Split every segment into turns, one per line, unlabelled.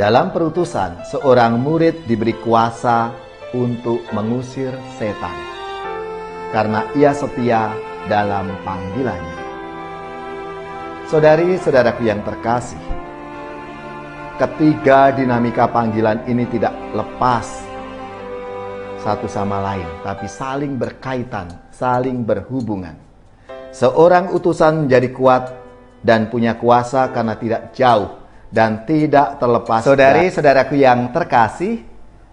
Dalam perutusan, seorang murid diberi kuasa untuk mengusir setan, karena ia setia dalam panggilannya. Saudari-saudaraku yang terkasih, ketiga dinamika panggilan ini tidak lepas satu sama lain, tapi saling berkaitan, saling berhubungan. Seorang utusan menjadi kuat dan punya kuasa karena tidak jauh dan tidak terlepas. Saudari-saudaraku yang terkasih,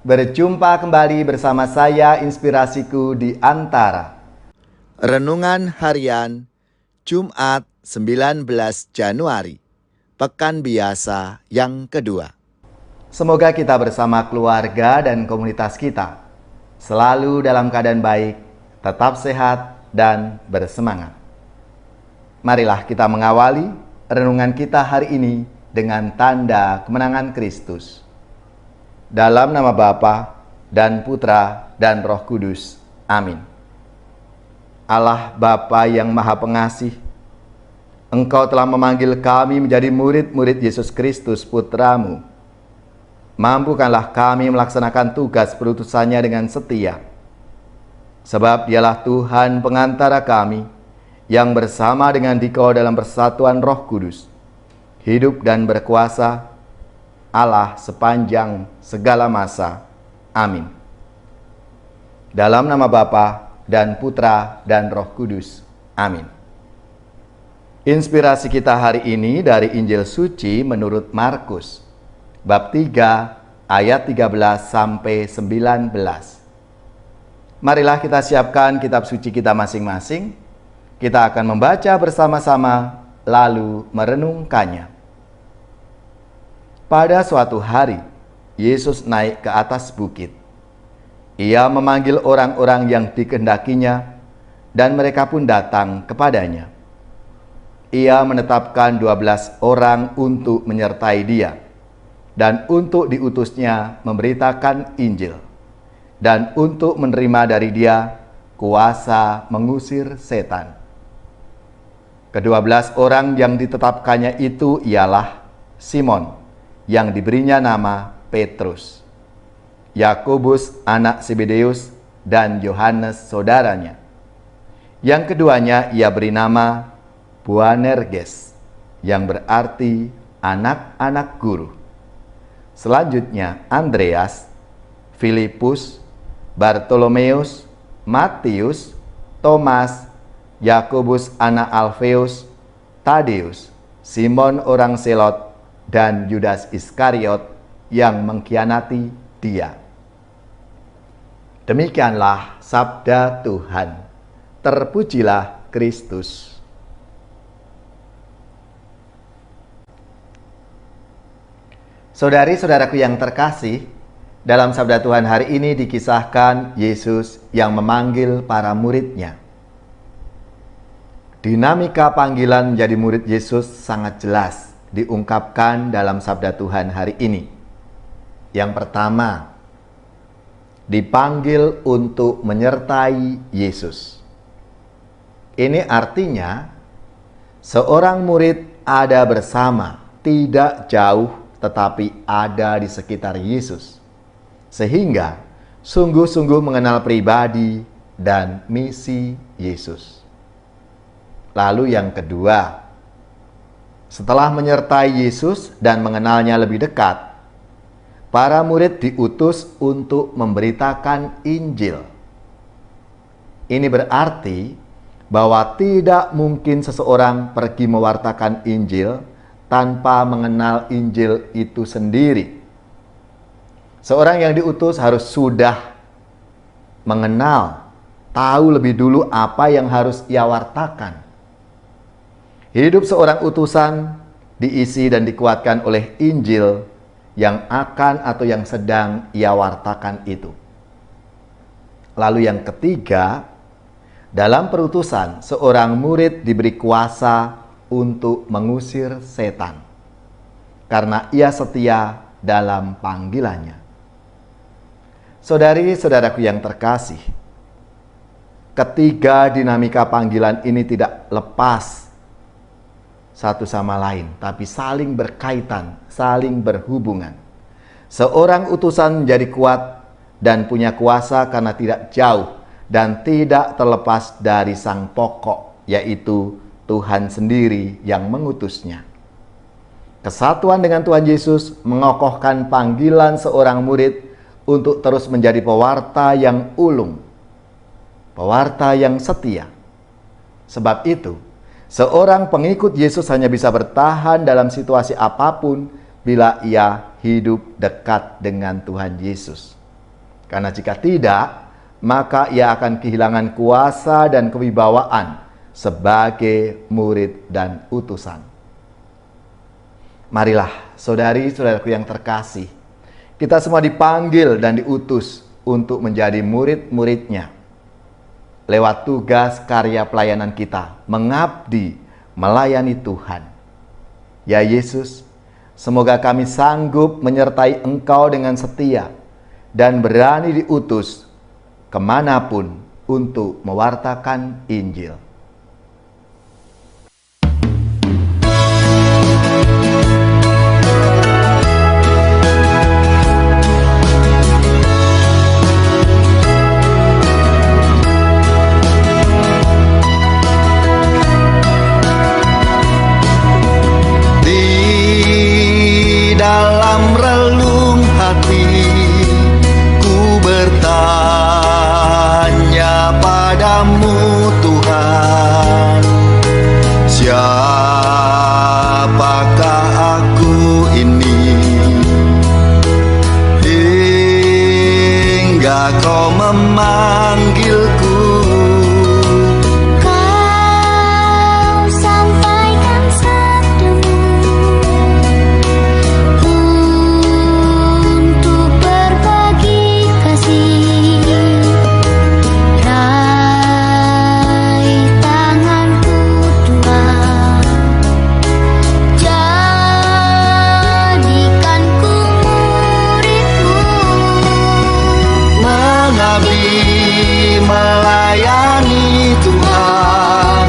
berjumpa kembali bersama saya Inspirasiku di Antara. Renungan Harian Jumat 19 Januari, Pekan Biasa yang kedua. Semoga kita bersama keluarga dan komunitas kita selalu dalam keadaan baik, tetap sehat dan bersemangat. Marilah kita mengawali renungan kita hari ini dengan tanda kemenangan Kristus. Dalam nama Bapa dan Putra dan Roh Kudus. Amin. Allah Bapa yang Maha Pengasih, Engkau telah memanggil kami menjadi murid-murid Yesus Kristus Putra-Mu. Mampukanlah kami melaksanakan tugas perutusannya dengan setia. Sebab Dialah Tuhan pengantara kami yang bersama dengan Dikau dalam persatuan Roh Kudus, hidup dan berkuasa, Allah sepanjang segala masa. Amin. Dalam nama Bapa dan Putra dan Roh Kudus. Amin. Inspirasi kita hari ini dari Injil Suci menurut Markus, bab 3 ayat 13 sampai 19. Marilah kita siapkan kitab suci kita masing-masing. Kita akan membaca bersama-sama lalu merenungkannya. Pada suatu hari, Yesus naik ke atas bukit. Ia memanggil orang-orang yang dikehendakinya, dan mereka pun datang kepadanya. Ia menetapkan 12 orang untuk menyertai dia, dan untuk diutusnya memberitakan Injil, dan untuk menerima dari dia kuasa mengusir setan. Ke-12 orang yang ditetapkannya itu ialah Simon, yang diberinya nama Petrus, Yakobus anak Zebedeus, dan Yohanes saudaranya. Yang keduanya ia beri nama Boanerges, yang berarti anak-anak guru. Selanjutnya Andreas, Filipus, Bartolomeus, Matius, Thomas, Yakobus anak Alfeus, Tadeus, Simon orang Selot, dan Yudas Iskariot yang mengkhianati dia. Demikianlah sabda Tuhan. Terpujilah Kristus. Saudari-saudaraku yang terkasih, dalam sabda Tuhan hari ini dikisahkan Yesus yang memanggil para muridnya. Dinamika panggilan menjadi murid Yesus sangat jelas diungkapkan dalam sabda Tuhan hari ini. Yang pertama, dipanggil untuk menyertai Yesus. Ini artinya seorang murid ada bersama, tidak jauh tetapi ada di sekitar Yesus, sehingga sungguh-sungguh mengenal pribadi dan misi Yesus. Lalu yang kedua, setelah menyertai Yesus dan mengenalnya lebih dekat, para murid diutus untuk memberitakan Injil. Ini berarti bahwa tidak mungkin seseorang pergi mewartakan Injil tanpa mengenal Injil itu sendiri. Seorang yang diutus harus sudah mengenal, tahu lebih dulu apa yang harus ia wartakan. Hidup seorang utusan diisi dan dikuatkan oleh Injil yang akan atau yang sedang ia wartakan itu. Lalu yang ketiga, dalam perutusan seorang murid diberi kuasa untuk mengusir setan, karena ia setia dalam panggilannya. Saudari-saudaraku yang terkasih, ketiga dinamika panggilan ini tidak lepas satu sama lain, tapi saling berkaitan, saling berhubungan. Seorang utusan menjadi kuat dan punya kuasa karena tidak jauh dan tidak terlepas dari sang pokok, yaitu Tuhan sendiri yang mengutusnya. Kesatuan dengan Tuhan Yesus mengokohkan panggilan seorang murid untuk terus menjadi pewarta yang ulung, pewarta yang setia. Sebab itu, seorang pengikut Yesus hanya bisa bertahan dalam situasi apapun bila ia hidup dekat dengan Tuhan Yesus. Karena jika tidak, maka ia akan kehilangan kuasa dan kewibawaan sebagai murid dan utusan. Marilah, saudari-saudaraku yang terkasih, kita semua dipanggil dan diutus untuk menjadi murid-muridnya. Lewat tugas karya pelayanan kita, mengabdi, melayani Tuhan. Ya Yesus, semoga kami sanggup menyertai Engkau dengan setia dan berani diutus kemanapun untuk mewartakan Injil.
Kau memanggilku,
Kau sampaikan sabdamu untuk berbagi kasih. Raih tanganku Tuhan, jadikan ku murid-Mu.
Melayani Tuhan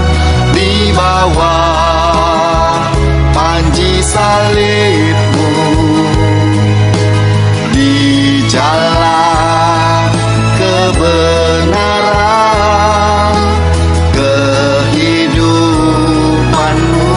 di bawah panji salib-Mu, di jalan kebenaran kehidupan-Mu.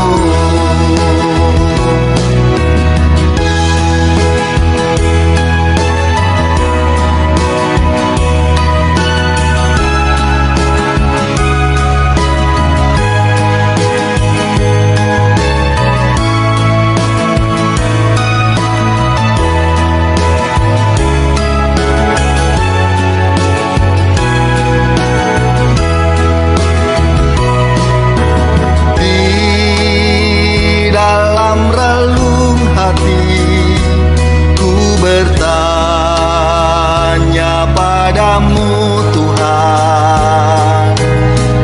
Bertanya padamu Tuhan,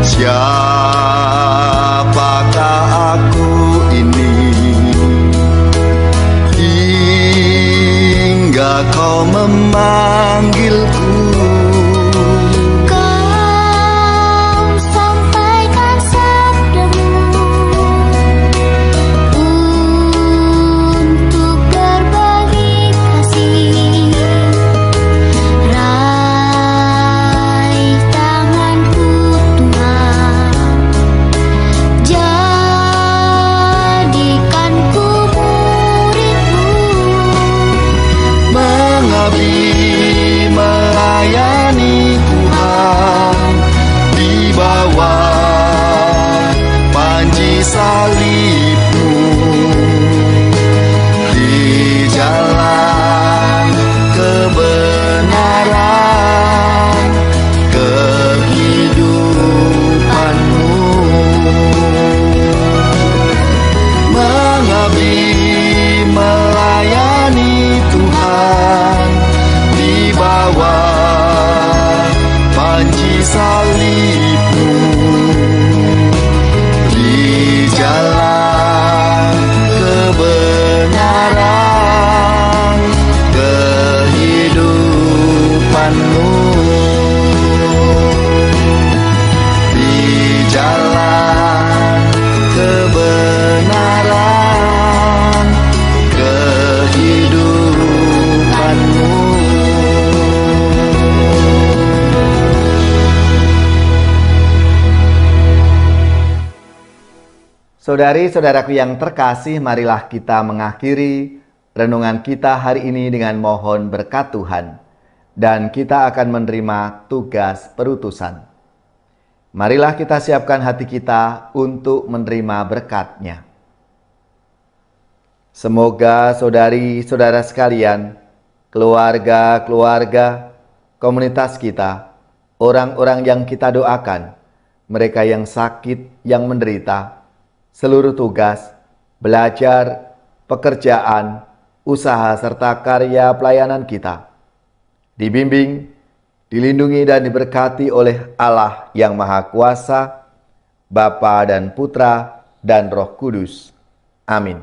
siapakah aku ini, hingga Kau memanggilku.
Kau sampaikan sabdamu untuk berbagi kasih. Raih tanganku Tuhan, jadikan ku murid-Mu.
Mengabdi, melayani Tuhan di bawah panji salib-Mu, di jalan kebenaran kehidupan-Mu. Mengabdi, melayani Tuhan di bawah panji salib-Mu, di jalan kebenaran kehidupan-Mu, di jalan kebenaran kehidupan.
Saudari-saudaraku yang terkasih, marilah kita mengakhiri renungan kita hari ini dengan mohon berkat Tuhan. Dan kita akan menerima tugas perutusan. Marilah kita siapkan hati kita untuk menerima berkat-Nya. Semoga saudari-saudara sekalian, keluarga-keluarga, komunitas kita, orang-orang yang kita doakan, mereka yang sakit, yang menderita, seluruh tugas, belajar, pekerjaan, usaha, serta karya pelayanan kita, dibimbing, dilindungi dan diberkati oleh Allah yang Maha Kuasa, Bapa dan Putra dan Roh Kudus. Amin.